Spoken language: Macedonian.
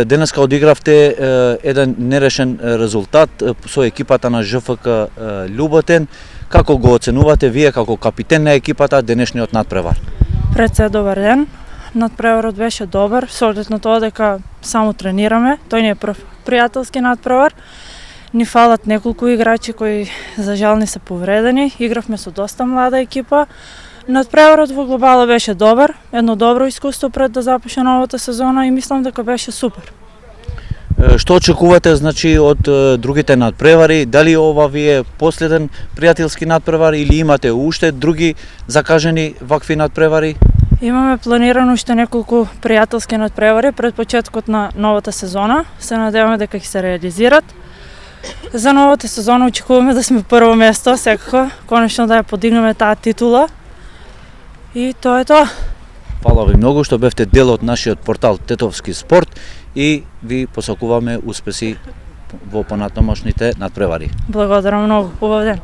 денеска одигравте еден нерешен резултат со екипата на ЖФК Љуботен. Како го оценувате вие како капитен на екипата денешниот надпревар? Пред се добар ден. Надпреварот беше добар, со оглед на тоа дека само тренираме. Тој не е прв пријателски надпревар. Ни фалат неколку играчи кои за жал не се повредени. Игравме со доста млада екипа. Надпреварот во глобала беше добар, едно добро искуство пред да започне новата сезона и мислам дека беше супер. Што очекувате значи од другите надпревари? Дали ова ви е последен пријателски надпревар или имате уште други закажени вакви надпревари? Имаме планирано уште неколку пријателски надпревари пред почетокот на новата сезона. Се надеваме дека ќе се реализират. За новата сезона очекуваме да сме прво место, секако, конечно да ја подигнеме таа титула. И тоа е тоа. Фала ви многу што бевте дел од нашиот портал Тетовски спорт и ви посакуваме успеси во понатамошните надпревари. Благодарам многу, убав ден.